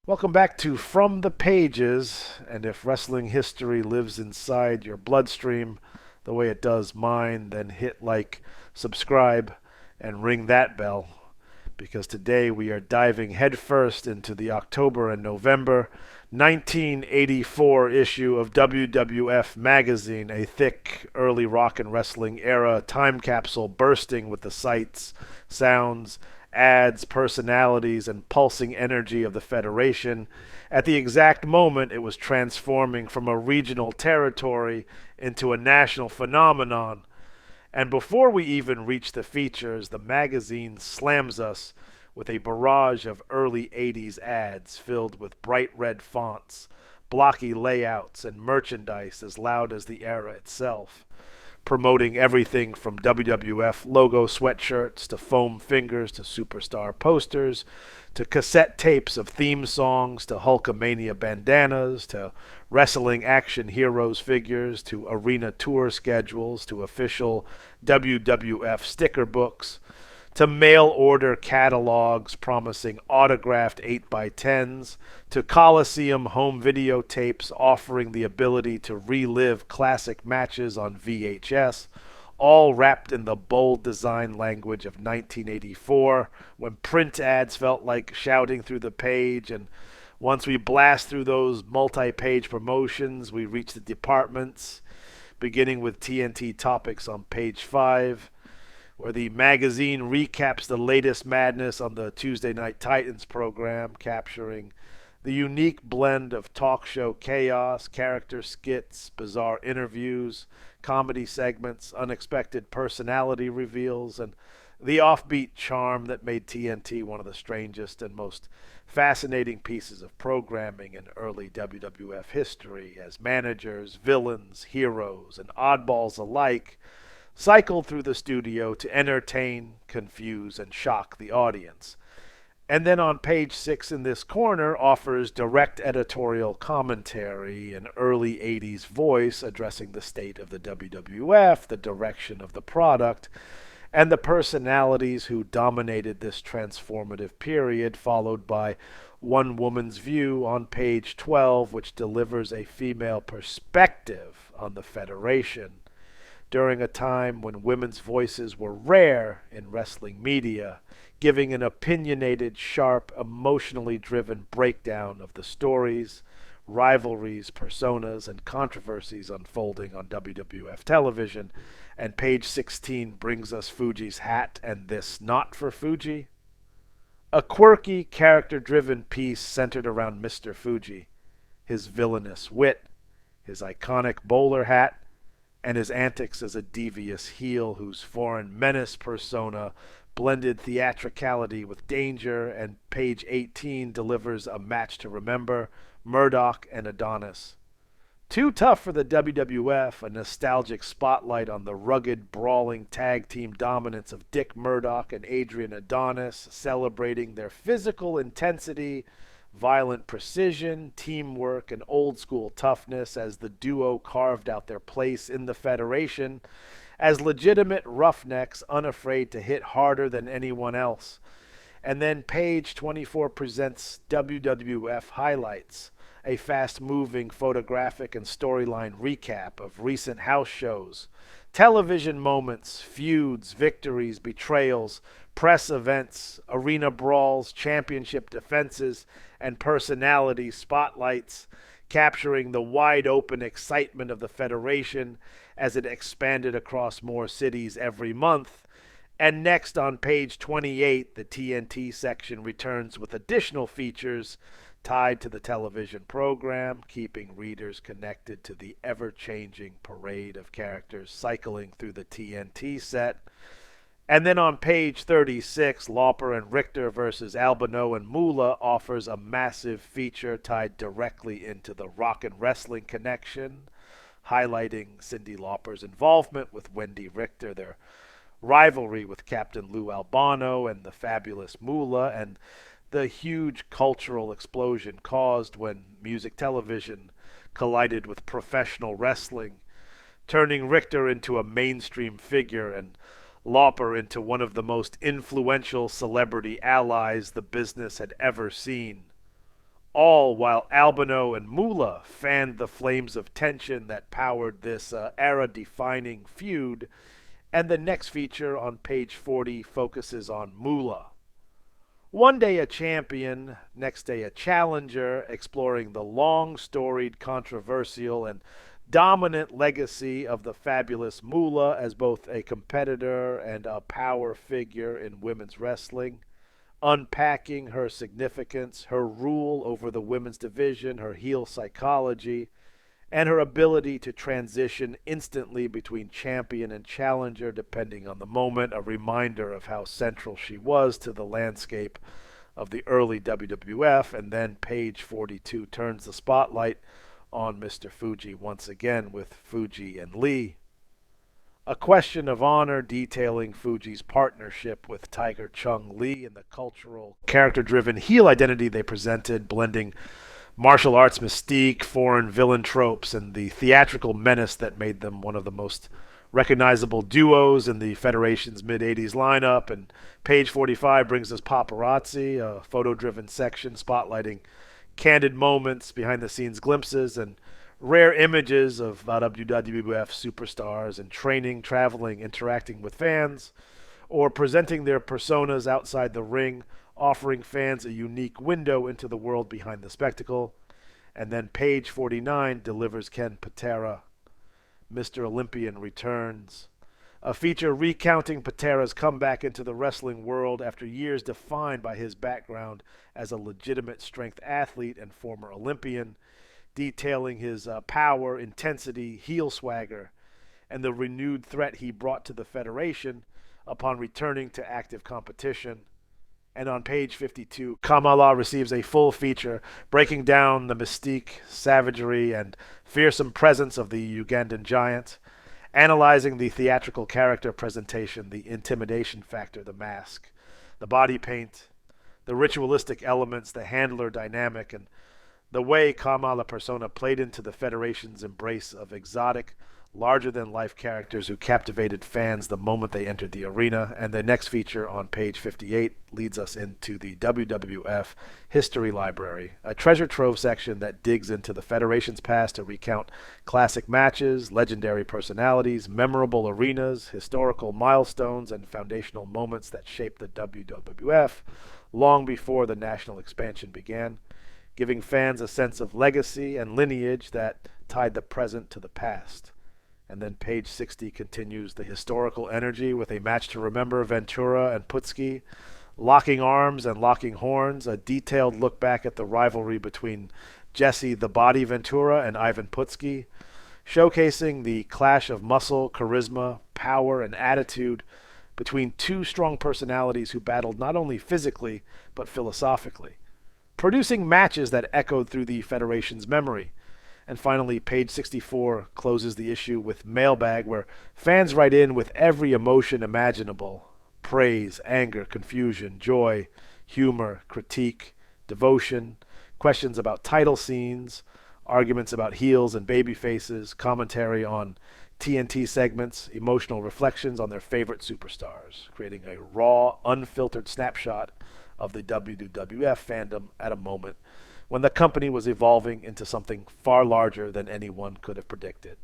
Welcome back to From the Pages, and if wrestling history lives inside your bloodstream the way it does mine, then hit like, subscribe, and ring that bell, because today we are diving headfirst into the October and November 1984 issue of WWF Magazine, a thick early rock and wrestling era time capsule bursting with the sights, sounds, ads, personalities, and pulsing energy of the Federation at the exact moment it was transforming from a regional territory into a national phenomenon. And before we even reach the features, the magazine slams us with a barrage of early 80s ads filled with bright red fonts, blocky layouts, and merchandise as loud as the era itself, promoting everything from WWF logo sweatshirts to foam fingers to superstar posters to cassette tapes of theme songs to Hulkamania bandanas to wrestling action heroes figures to arena tour schedules to official WWF sticker books to mail order catalogs promising autographed 8x10s, to Coliseum home videotapes offering the ability to relive classic matches on VHS, all wrapped in the bold design language of 1984, when print ads felt like shouting through the page. And once we blast through those multi page promotions, we reach the departments, beginning with TNT Topics on page 5, where the magazine recaps the latest madness on the Tuesday Night Titans program, capturing the unique blend of talk show chaos, character skits, bizarre interviews, comedy segments, unexpected personality reveals, and the offbeat charm that made TNT one of the strangest and most fascinating pieces of programming in early WWF history, as managers, villains, heroes, and oddballs alike cycled through the studio to entertain, confuse, and shock the audience. And then on page 6 in this corner offers direct editorial commentary in early 80s voice addressing the state of the WWF, the direction of the product, and the personalities who dominated this transformative period, followed by One Woman's View on page 12, which delivers a female perspective on the Federation during a time when women's voices were rare in wrestling media, giving an opinionated, sharp, emotionally driven breakdown of the stories, rivalries, personas, and controversies unfolding on WWF television. And page 16 brings us Fuji's hat and this not for Fuji. A quirky, character driven piece centered around Mister Fuji, his villainous wit, his iconic bowler hat, and his antics as a devious heel whose foreign menace persona blended theatricality with danger. And page 18 delivers a match to remember, Murdoch and Adonis. Too tough for the WWF, a nostalgic spotlight on the rugged, brawling tag team dominance of Dick Murdoch and Adrian Adonis, celebrating their physical intensity, violent precision, teamwork, and old school toughness as the duo carved out their place in the Federation as legitimate roughnecks unafraid to hit harder than anyone else. And then page 24 presents WWF highlights, a fast moving photographic and storyline recap of recent house shows, television moments, feuds, victories, betrayals, press events, arena brawls, championship defenses, and personality spotlights, capturing the wide open excitement of the Federation as it expanded across more cities every month. And next on page 28, the TNT section returns with additional features tied to the television program, keeping readers connected to the ever changing parade of characters cycling through the TNT set. And then on page 36, Lauper and Richter versus Albano and Moolah offers a massive feature tied directly into the rock and wrestling connection, highlighting Cyndi Lauper's involvement with Wendi Richter, their rivalry with Captain Lou Albano and the fabulous Moolah, and the huge cultural explosion caused when music television collided with professional wrestling, turning Richter into a mainstream figure and Lauper into one of the most influential celebrity allies the business had ever seen. all while Albano and Moolah fanned the flames of tension that powered this era-defining feud. And the next feature on page 40 focuses on Moolah. One day a champion, next day a challenger, exploring the long storied, controversial, and dominant legacy of the fabulous Moolah as both a competitor and a power figure in women's wrestling, unpacking her significance, her rule over the women's division, her heel psychology, and her ability to transition instantly between champion and challenger depending on the moment, a reminder of how central she was to the landscape of the early WWF. And then page 42 turns the spotlight on Mr. Fuji once again with Fuji and Lee. A question of honor detailing Fuji's partnership with Tiger Chung Lee and the cultural, character-driven heel identity they presented, blending martial arts mystique, foreign villain tropes, and the theatrical menace that made them one of the most recognizable duos in the Federation's mid-'80s lineup. And page 45 brings us Paparazzi, a photo-driven section spotlighting candid moments, behind-the-scenes glimpses, and rare images of WWF superstars in training, traveling, interacting with fans, or presenting their personas outside the ring, offering fans a unique window into the world behind the spectacle. And then page 49 delivers Ken Patera, Mr. Olympian Returns, a feature recounting Patera's comeback into the wrestling world after years defined by his background as a legitimate strength athlete and former Olympian, detailing his power, intensity, heel swagger, and the renewed threat he brought to the Federation upon returning to active competition. And on page 52, Kamala receives a full feature breaking down the mystique, savagery, and fearsome presence of the Ugandan giant, analyzing the theatrical character presentation, the intimidation factor, the mask, the body paint, the ritualistic elements, the handler dynamic, and the way Kamala persona played into the Federation's embrace of exotic, larger-than-life characters who captivated fans the moment they entered the arena. And the next feature on page 58 leads us into the WWF History Library, a treasure trove section that digs into the Federation's past to recount classic matches, legendary personalities, memorable arenas, historical milestones, and foundational moments that shaped the WWF long before the national expansion began, giving fans a sense of legacy and lineage that tied the present to the past. And then page 60 continues the historical energy with a match to remember, Ventura and Putski, locking arms and locking horns, a detailed look back at the rivalry between Jesse the Body Ventura and Ivan Putski, showcasing the clash of muscle, charisma, power, and attitude between two strong personalities who battled not only physically, but philosophically, producing matches that echoed through the Federation's memory. And finally, page 64 closes the issue with Mailbag, where fans write in with every emotion imaginable: praise, anger, confusion, joy, humor, critique, devotion, questions about title scenes, arguments about heels and baby faces, commentary on TNT segments, emotional reflections on their favorite superstars, creating a raw, unfiltered snapshot of the WWF fandom at a moment when the company was evolving into something far larger than anyone could have predicted.